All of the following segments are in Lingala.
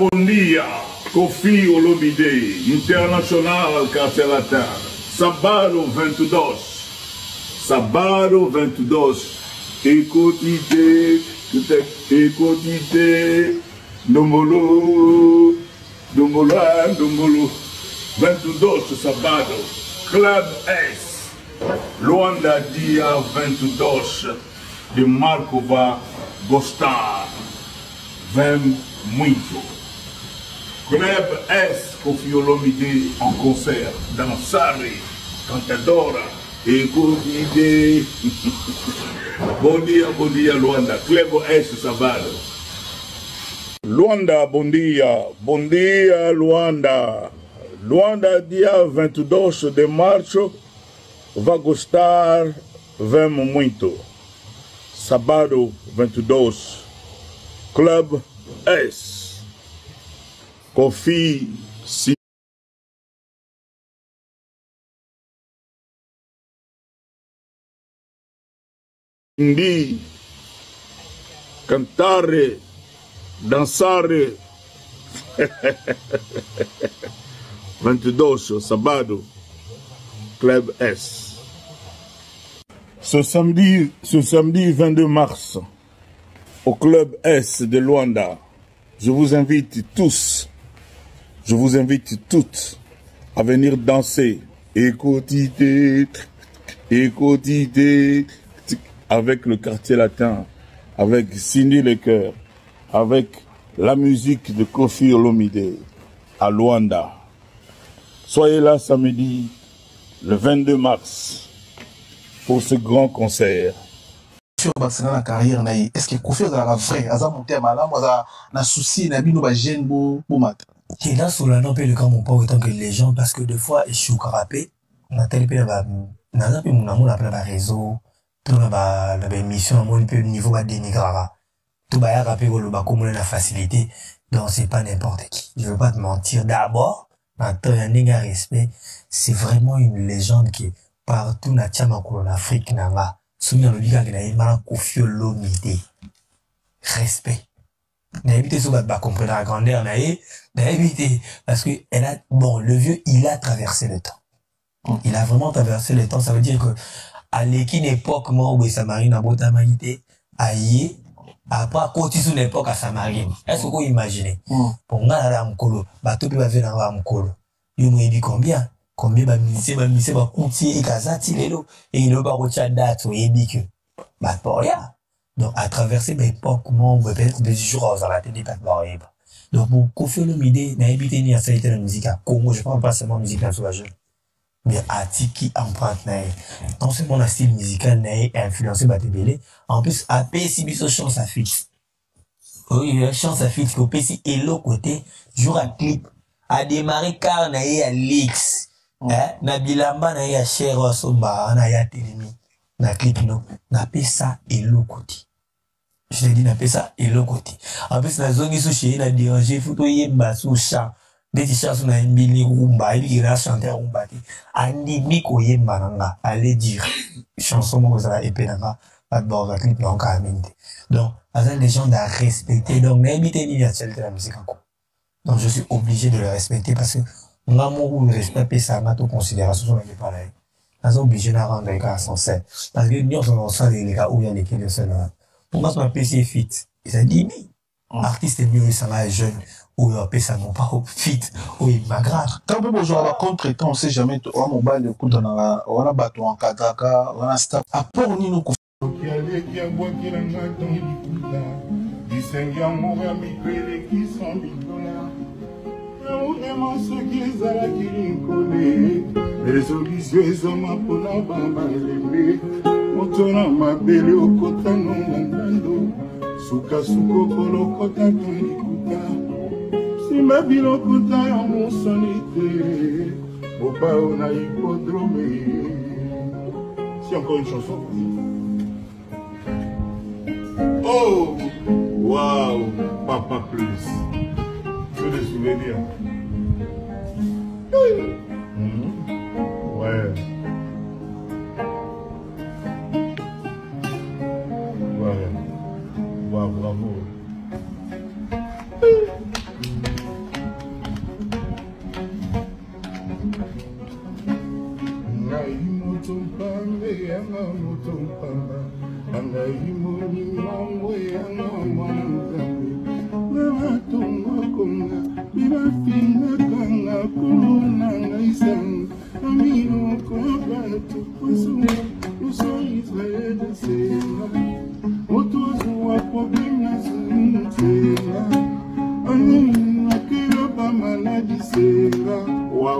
Bondia, Kofi Olomide, International Cartelata, Sabado 22, Sabado 22, Écoutez, Domolo, 22 Sabado, Club S, Luanda Dia 22, de Marcova Gostar, 20 muito. Club S, Kofi Olomide en concert, dans Sari, Cantadora, Écoutez. Bon dia, Luanda. Club S, Sabado. Luanda, bon dia, Luanda. Luanda, dia 22 de março, vai gostar, vemos muito. Sábado 22, Club S. Kofi Sindi, cantare, dançare. 22, Sabado, Club S. Ce samedi 22 mars, au Club S de Luanda, je vous invite tous, je vous invite toutes à venir danser, écoutez, avec le quartier latin, avec Cindy Le Cœur, avec la musique de Kofi Olomide à Luanda. Soyez là samedi, le 22 mars, pour ce grand concert. Sur la carrière, est-ce que Kofi est vrai? Na souci, na bino ba jeune bo mat. Et là, sur la non le grand mon pas autant que les gens, parce que des fois, je suis carapé, on a tel peu, na mon amour, la réseau, tout la émission, mon peu niveau va dénigrer. Tout va rapper le bas comme la facilité. Donc, c'est pas n'importe qui. Je veux pas te mentir. D'abord, maintenant, il y a un respect. C'est vraiment une légende qui, partout, na Tchamakolo, en Afrique, nanga. Souviens le liga qui n'a pas Kofi Olomide. Respect. N'a évité ce va comprendre la grandeur, n'a évité. Parce que, elle a, bon, le vieux, il a traversé le temps. Il a vraiment traversé le temps. Ça veut dire que, à l'équine époque, moi, où Samarine a beau maïté, aïe, après, à côté d'une époque à Samarine. Est-ce que vous imaginez? Pour moi, là, Mkolo, bateau peut venir à Mkolo. Il m'a dit combien? Combien va misser, va coûter, et kazati, lelo, et il n'a pas reçu date, ou il dit que, bah, pour rien. Donc, à traverser l'époque, moi, on peut être des jours à la télé, pas de barrière. Donc, pour Kofi Olomide, n'a évité ni à faire la musique à Congo, je parle pas seulement musique dans ce jeu. Mais Atiki emprunte naï. Non seulement le style musical naï influencé par Tébélé, en plus, à PC, biso chance à fixe. Oui, chance à fixe, qu'au PC, et l'autre côté, jour à clip, à démarrer car naï à l'X. Na bilamba naï à cher soba, naï à télémi. Na clip, non. Na pe ça, et l'autre côté. Je te dis, na pe ça, et l'autre côté. En plus, na zone sous chez, na dérangé, photo yemba sous chat. Des t-shirts na mbili rumba, il a chanté rumba. Andi miko yemba nanga, allez dire. Chanson mo za épée nanga, pas de bord de clip non kaminde. Donc, avec les gens à respecter, donc n'habitez ni la la musique encore. Donc, je suis obligé de le respecter parce que l'amour ou le respect, ça m'a tout considération sur les pareils. Nous sommes obligés de rendre les gars sans scène. Parce que nous sommes en les gars où il y a des kills de scène. Pour moi, c'est un PC fit. Et ça dit, artiste est mieux, ça va être jeune. Ou il ça non pas fit, ou il m'aggrave. Quand on peut à contre-temps, on sait jamais, on a mobile, on a bateau en kagaka, on a stop. Après, on y nous Simba biloko ta ya mosoni te, oba on a hippodrome. C'est encore une chanson. Oh, waouh, papa plus. Que des souvenirs. Ouais. Ouais. Wow, bravo.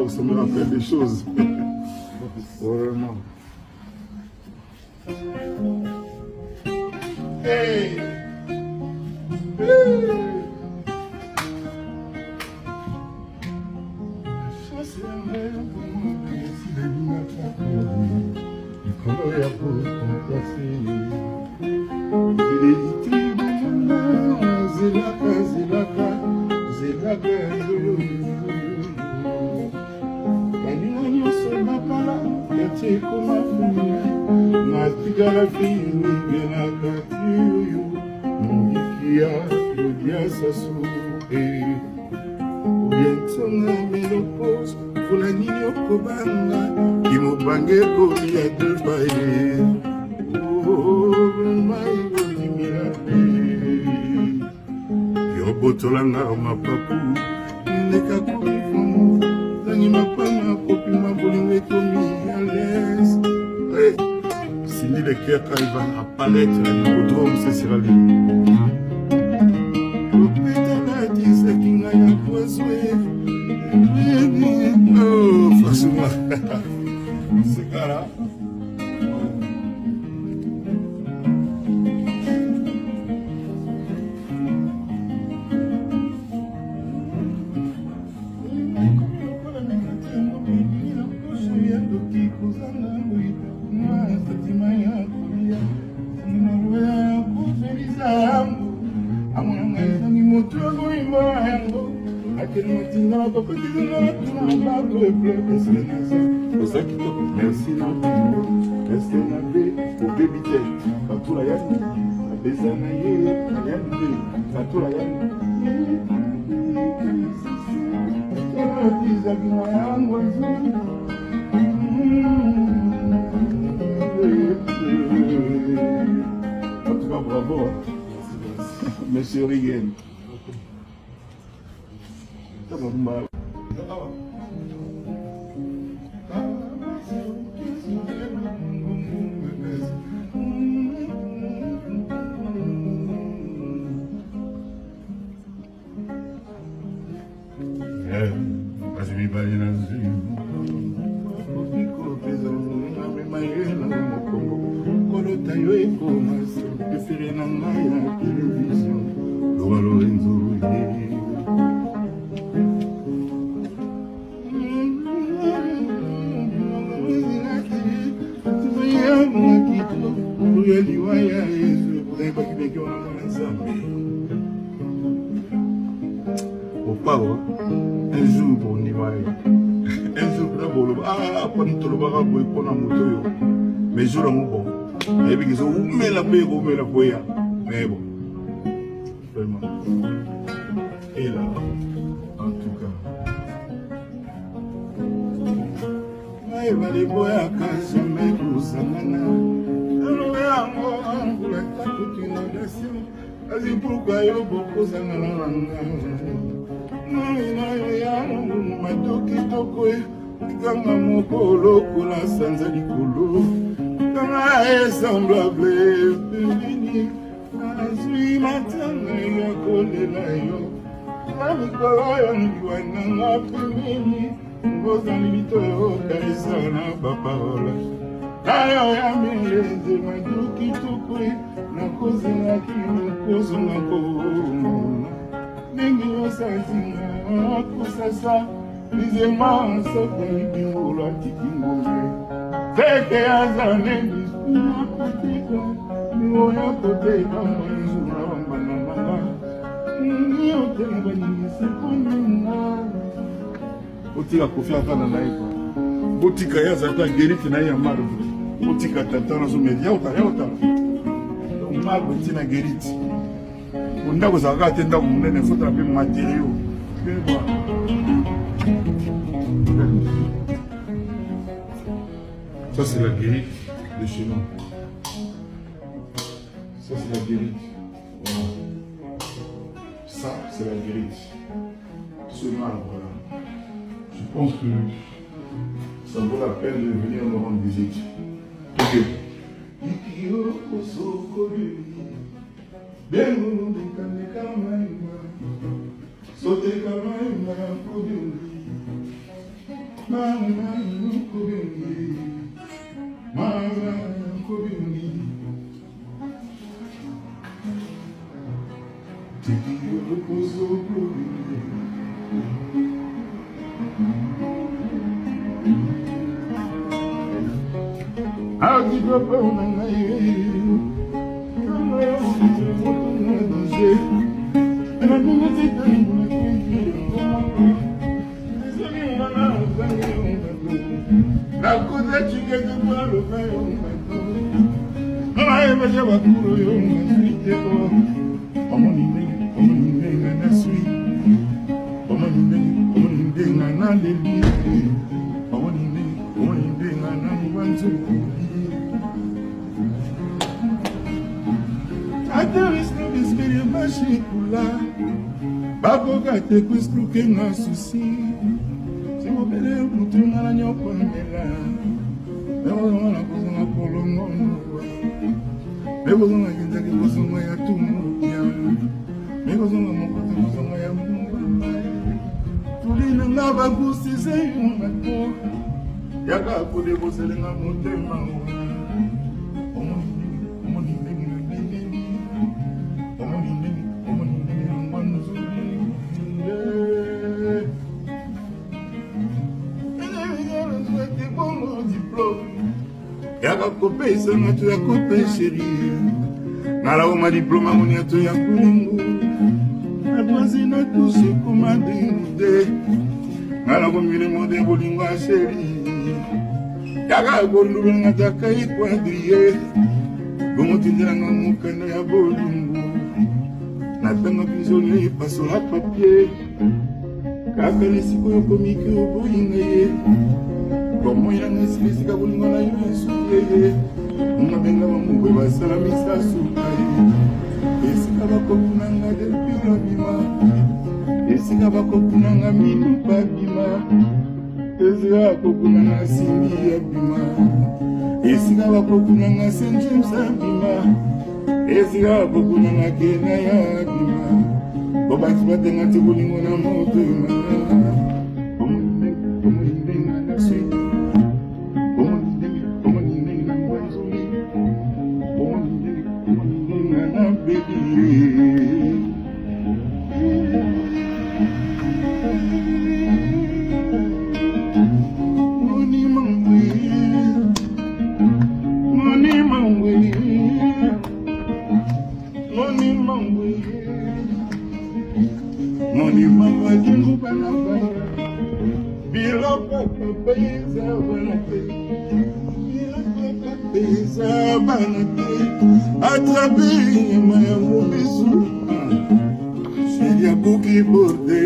Waouh, ça me rappelle des choses. Vraiment. Hey! Botolanga ma papu ndeka kulifumu tani mapana kopi mabolingo ekomi à l'aise. Cindy le cœur quand il va apparaître à l'hippodrome, ce sera lui. Oh, franchement, c'est ça là. Merci Nabi, au baby tête, quand tout la yann, la bezanaye, la yann, quand tout la yann. En tout cas, bravo, monsieur Rigen. Un jour pour Nivaï, un jour pour le ah, pas nous le barra pour qu'on a moto. Mais je le bon. Et puis ils ont mis la paix, on met la paix. Mais bon, vraiment. Et là, en tout cas, mais va les bois à casse, mais pour ça, nana. Alors, on va la toute une nation. Vas-y, pourquoi il y a beaucoup de nana. Matoki tokwe kanga mokolo kola sanza likolo kanga semblable pini azui matanga ya kolela yo na mikolo yo ndiwana na pemini ngoza limito yo karisa na baparola ayo ya mileze matoki tokwe na kozela kino kozonga komona ndenge yosazinga kusasa bizema sokoni bingola tikingombe teke azane bisuna koteka miwoya koteka mwanzuna wambanamanga niyotenga ninisekoninga otika kofi afana na eko botika yazata geriti na ya maru botika tatana zomedi yauta maru tina geriti ndako zaka te ndako munene fota pe matériaux. Ça c'est la guérite de chez nous. Ça c'est la guérite. Voilà. Ça c'est la guérite. Ce mal, voilà. Je pense que ça vaut la peine de venir nous rendre visite. Ok. Te questo che non susi siamo belle un tunga la nyopa mela me vono una cosa na polongo me vono una kinda ke cosa ya tumu ya me vono una mokota cosa ya mungu tulina ngaba gusi se ungato yaka kude bosele nga motema Kopesa ngatu ya kope sheri Nala uma diploma moniato ya kulingu Adwazi na tusi kumadinde Nala kumile mode bolingo a sheri Yaga gondulu ngataka ikwadriye Gomo tindira nga mukanda ya bolingo Natanga pizoni paso la papier Kaka nisiko yoko miki uboyinga ye Como irán a decir que voy a ir a su pie, una venga muy buena sala misa su pie. Ese cabaco kunanga del piro bima, ese cabaco kunanga minu pabima, ese cabaco kunanga sindi bima, ese cabaco kunanga senjem sabima, ese cabaco kunanga kena ya bima. Boba tibate ngati bulingo na moto imana. Attraper ma mobisu, seria buki borde,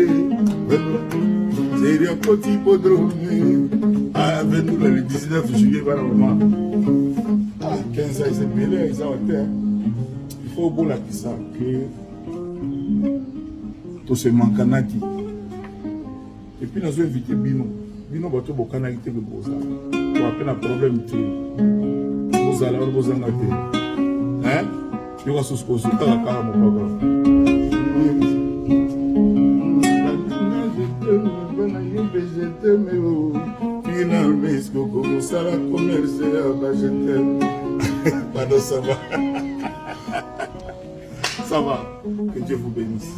seria poti podrome. Avec nous le 19 juillet par moment. 15 ans c'est belé, ça va terre. Il faut bon la ça que tout se manque nati. Et puis nous avons invité Bino. Bino bato bokana ite ke boza. Pour appeler un problème te. Boza la boza ngate. Hein? Tu vas se consulter la cara mon papa. Finalement, comme ça la commerce je t'aime. Pardon, ça va. Ça va. Que Dieu vous bénisse.